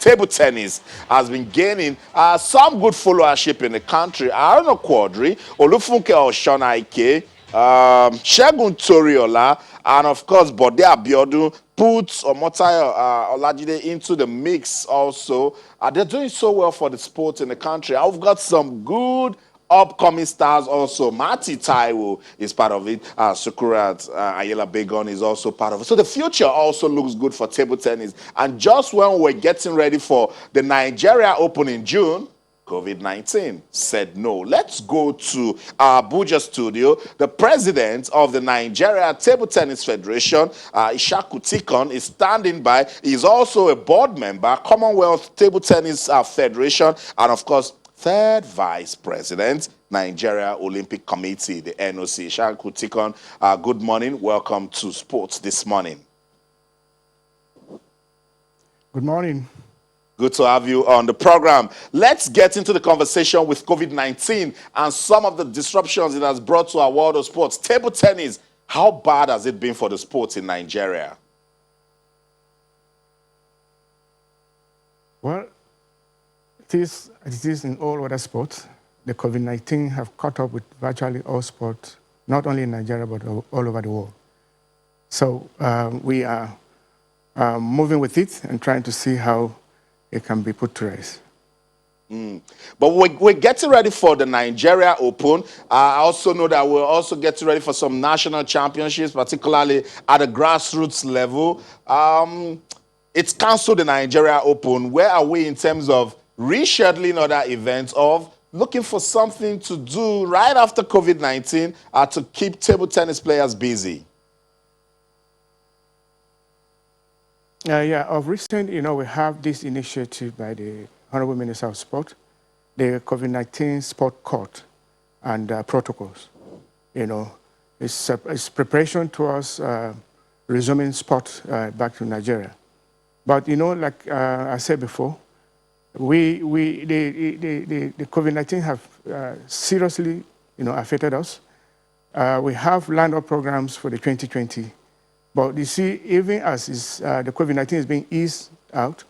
table tennis has been gaining some good followership in the country. Aruna Quadri, Olufunke Oshonaike, Segun Toriola, and of course Bode Abiodun puts Omotayo Olajide into the mix also. They're doing so well for the sport in the country. I've got some good upcoming stars also. Mati Taiwo is part of it. Sukurat Ayala Begon is also part of it. So the future also looks good for table tennis. And just when we're getting ready for the Nigeria Open in June, COVID-19 said no. Let's go to our Abuja studio. The president of the Nigeria Table Tennis Federation, Ishaku Tikon, is standing by. He's also a board member, Commonwealth Table Tennis Federation, and of course, third vice president, Nigeria Olympic Committee, the NOC. Ishaku Tikon, good morning. Welcome to Sports This Morning. Good morning. Good to have you on the program. Let's get into the conversation with COVID-19 and some of the disruptions it has brought to our world of sports. Table tennis, how bad has it been for the sports in Nigeria? Well, it is in all other sports. The COVID-19 have caught up with virtually all sports, not only in Nigeria, but all over the world. So we are moving with it and trying to see how it can be put to rest. But we're getting ready for the Nigeria Open. I also know that we're also getting ready for some national championships, particularly at the grassroots level. It's canceled the Nigeria Open. Where are we in terms of rescheduling other events, of looking for something to do right after COVID-19 to keep table tennis players busy? Yeah, of recent, we have this initiative by the Honorable Minister of Sport, the COVID-19 Sport Court and protocols. It's preparation towards resuming sport back to Nigeria. But, like I said before, the COVID-19 have seriously, affected us. We have lined up programs for the 2020. But you see, even as the COVID-19 is being eased out,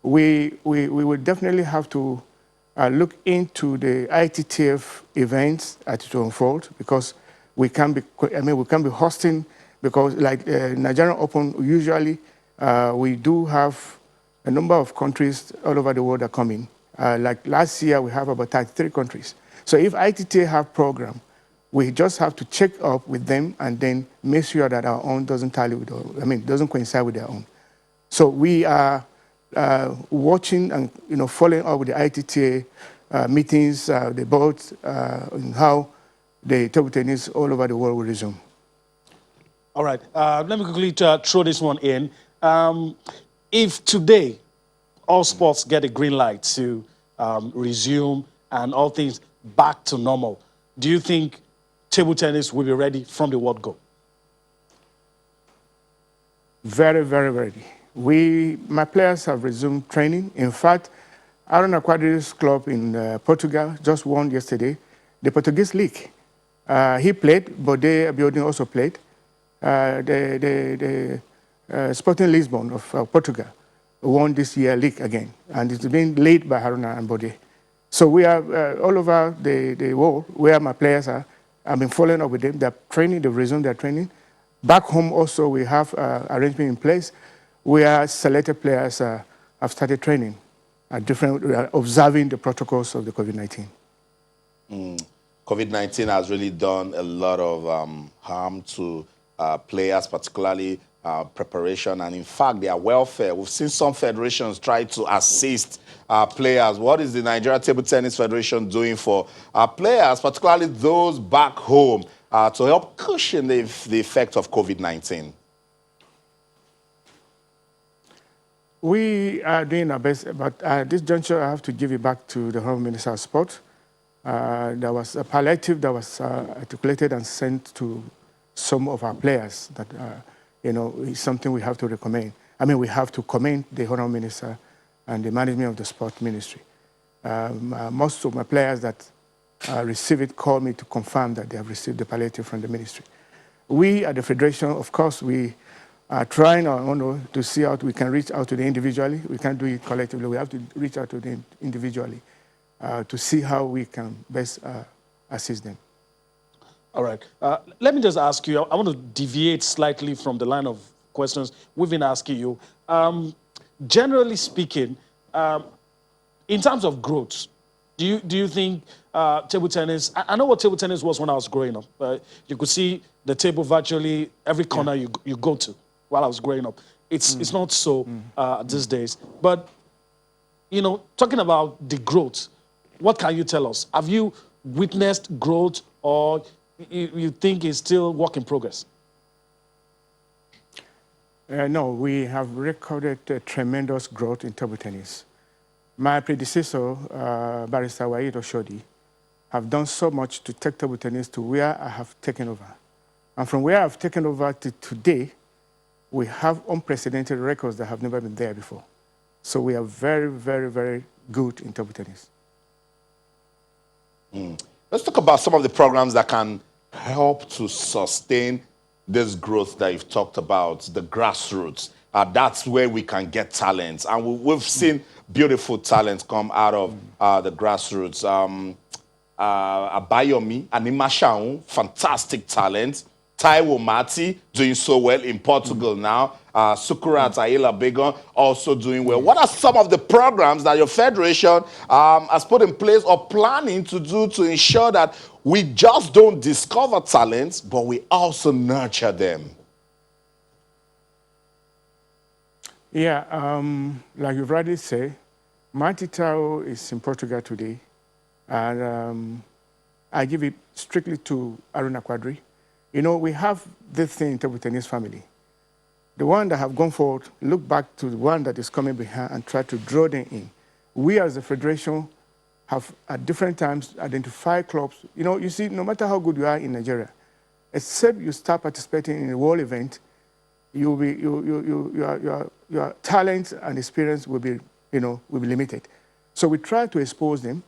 we will definitely have to look into the ITTF events as it unfold, because we can be hosting, because like Nigerian Open, usually we do have a number of countries all over the world are coming. Like last year, we have about 33 countries. So if ITTF have program, we just have to check up with them and then make sure that our own doesn't tally with, doesn't coincide with their own. So we are watching and following up with the ITTA meetings, the boards, and how the table tennis all over the world will resume. All right. Let me quickly throw this one in. If today all sports get a green light to resume and all things back to normal, do you think table tennis will be ready from the word go? Very, very ready. My players have resumed training. In fact, Aruna Quadrilles club in Portugal just won yesterday the Portuguese league. He played, Bode Abiodun also played. The Sporting Lisbon of Portugal won this year league again, and it's been led by Haruna and Bode. So we are all over the world where my players are. I've been following up with them. They're training, they've resumed their training. Back home also, we have arrangement in place where selected players have started training at observing the protocols of the COVID-19. COVID-19 has really done a lot of harm to players, particularly preparation and, in fact, their welfare. We've seen some federations try to assist players. What is the Nigeria Table Tennis Federation doing for players, particularly those back home, to help cushion the effect of COVID-19? We are doing our best, but at this juncture, I have to give it back to the Honorable Minister of Sport. There was a palliative that was articulated and sent to some of our players that, is something we have to recommend. We have to commend the Honorable Minister and the management of the sport ministry. Most of my players that receive it call me to confirm that they have received the palliative from the ministry. We at the Federation, of course, we trying to see how we can reach out to them individually. We can't do it collectively. We have to reach out to them individually to see how we can best assist them. All right. Let me just ask you, I want to deviate slightly from the line of questions we've been asking you. Generally speaking, in terms of growth, do you think table tennis, I know what table tennis was when I was growing up. You could see the table virtually every corner you go to while I was growing up. It's not so these days. But, you know, talking about the growth, what can you tell us? Have you witnessed growth, or you think it's still work in progress? No, we have recorded tremendous growth in table tennis. My predecessor, Barrister Waid Oshodi, have done so much to take table tennis to where I have taken over. And from where I've taken over to today, we have unprecedented records that have never been there before. So we are very, very, very good in table tennis. Let's talk about some of the programs that can help to sustain this growth that you've talked about, the grassroots. That's where we can get talents. And we've seen beautiful talents come out of the grassroots. Abayomi, Anima Shaun, fantastic talent. Taiwo Mati, doing so well in Portugal now. Sukurat Ayela Begon, also doing well. What are some of the programs that your federation has put in place or planning to do to ensure that we just don't discover talents, but we also nurture them? Yeah, like you've already said, Mati Tao is in Portugal today. And I give it strictly to Aruna Quadrilles. You know, we have this thing in table tennis family. The one that have gone forward, look back to the one that is coming behind and try to draw them in. We as a federation have at different times identified clubs. You know, you see, no matter how good you are in Nigeria, except you start participating in a world event, your talent and experience will be, will be limited. So we try to expose them.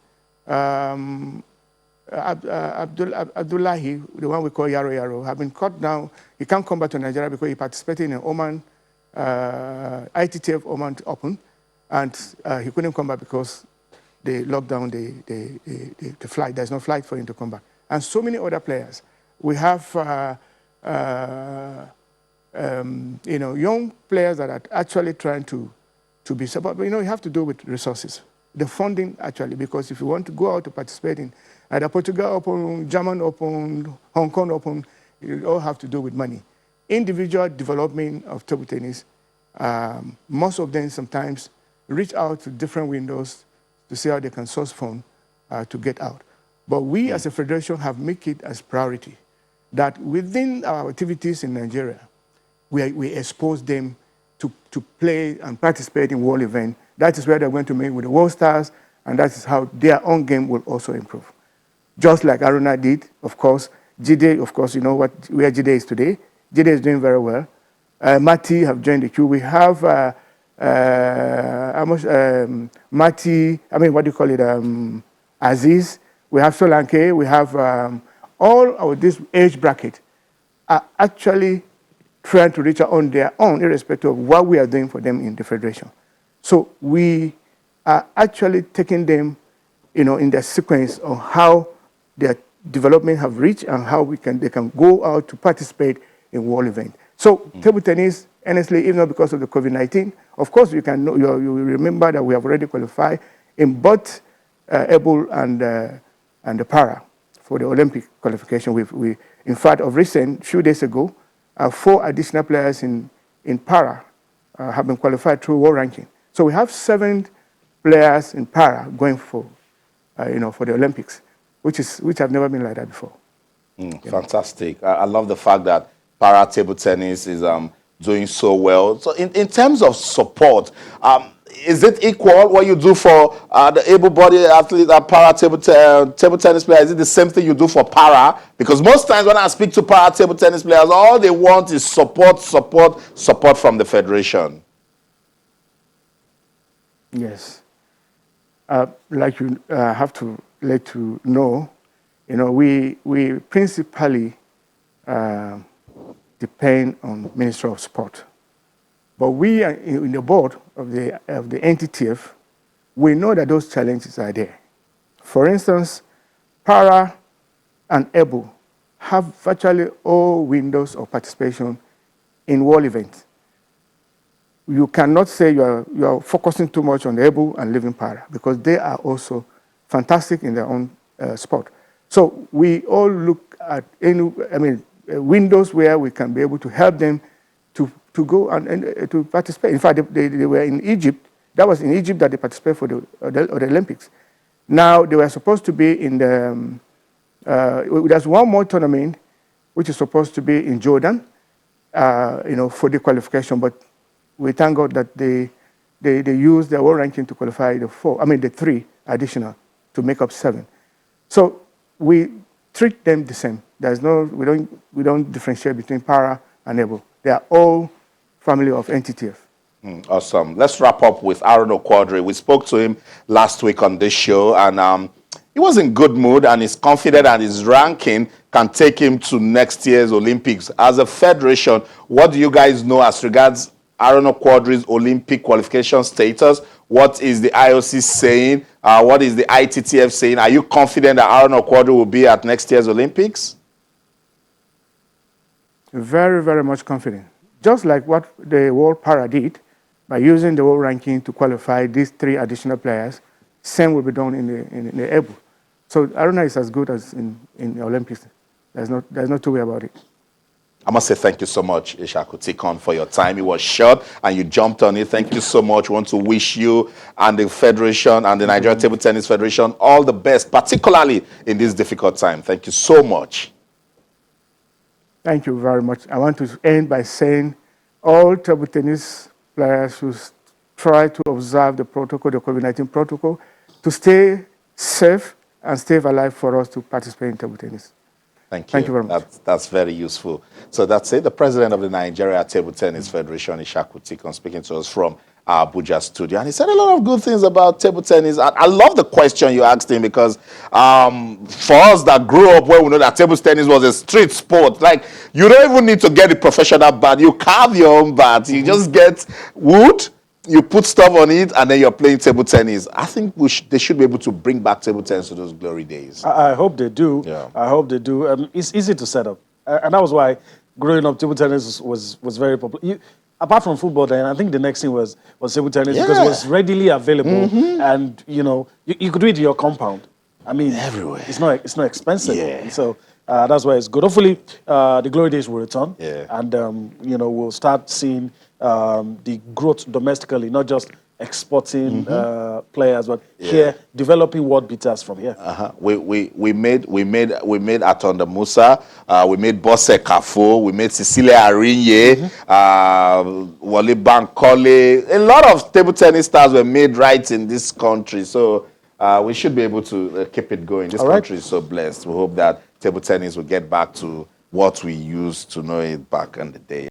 Abdullahi, the one we call Yaro Yaro, have been cut down. He can't come back to Nigeria because he participated in an Oman, ITTF Oman Open, and he couldn't come back because they locked down the flight. There's no flight for him to come back. And so many other players. We have, young players that are actually trying to be supported. But, you have to do with resources. The funding, actually, because if you want to go out to participate in either Portugal Open, German Open, Hong Kong Open, you all have to do with money. Individual development of table tennis, most of them sometimes reach out to different windows to see how they can source funds to get out. But we as a federation have made it as priority that within our activities in Nigeria, we expose them to play and participate in world events. That is where they're going to meet with the world stars, and that is how their own game will also improve. Just like Aruna did, of course. Jide, of course, you know where Jide is today. Jide is doing very well. Mati have joined the queue. We have Mati, Aziz. We have Solanke. We have all of this age bracket are actually trying to reach out on their own, irrespective of what we are doing for them in the federation. So we are actually taking them, in their sequence on how their development have reached and how they can go out to participate in world events. So table tennis, honestly, even not because of the COVID-19, of course you remember that we have already qualified in both able and the para for the Olympic qualification. We in fact, of recent, few days ago, 4 additional players in para have been qualified through world ranking. So we have 7 players in para going for the Olympics, which have never been like that before. Fantastic. I love the fact that para table tennis is doing so well. So in terms of support, is it equal what you do for the able-bodied athlete, para table tennis player? Is it the same thing you do for para? Because most times when I speak to para table tennis players, all they want is support from the federation. Yes. Like you have to let you know, we principally depend on Ministry of Sport. But we are in the board of the NTTF, we know that those challenges are there. For instance, para and able have virtually all windows of participation in world events. You cannot say you are focusing too much on the able and leaving para, because they are also fantastic in their own sport. So we all look at windows where we can be able to help them to go and to participate. In fact, they were in Egypt. That was in Egypt that they participated for the Olympics. Now they were supposed to be in the. There's one more tournament which is supposed to be in Jordan, for the qualification. But we thank God that they used their world ranking to qualify the three additional to make up 7. So we treat them the same. We don't differentiate between para and able. They are all family of NTTF. Awesome. Let's wrap up with Aaron Quadrilles. We spoke to him last week on this show, and he was in good mood, and he's confident that his ranking can take him to next year's Olympics. As a federation, what do you guys know as regards Aaron Quadrilles' Olympic qualification status? What is the IOC saying? What is the ITTF saying? Are you confident that Aaron Quadrilles will be at next year's Olympics? Very, very much confident. Just like what the World Para did, by using the world ranking to qualify these 3 additional players, same will be done in the able. So Aaron is as good as in the Olympics. There's no two way about it. I must say thank you so much, Ishaku Tikon, for your time. It was short and you jumped on it. Thank you so much. We want to wish you and the Federation and the Nigerian Table Tennis Federation all the best, particularly in this difficult time. Thank you so much. Thank you very much. I want to end by saying all table tennis players should try to observe the protocol, the COVID-19 protocol, to stay safe and stay alive for us to participate in table tennis. Thank you very much. That's very useful. So that's it. The president of the Nigeria Table Tennis Federation, Ishaku Tikon, speaking to us from our Abuja studio. And he said a lot of good things about table tennis. I love the question you asked him, because for us that grew up where we know that table tennis was a street sport, like you don't even need to get a professional bat. You carve your own bat. You just get wood, you put stuff on it, and then you're playing table tennis. I think they should be able to bring back table tennis to those glory days. I hope they do. Yeah. I hope they do. It's easy to set up. And that was why growing up, table tennis was very popular. Apart from football, then I think the next thing was table tennis, because it was readily available, and you could do it in your compound. I mean, everywhere. It's not expensive. Yeah. So that's why it's good. Hopefully, the glory days will return. Yeah. And we'll start seeing the growth domestically, not just exporting players, but here developing world beaters from here. We made Atonda Musa, we made Bosse Kafo, we made Cecilia Arinye, Wale Bankole. A lot of table tennis stars were made right in this country, so we should be able to keep it going. This country is so blessed. We hope that table tennis will get back to what we used to know it back in the day.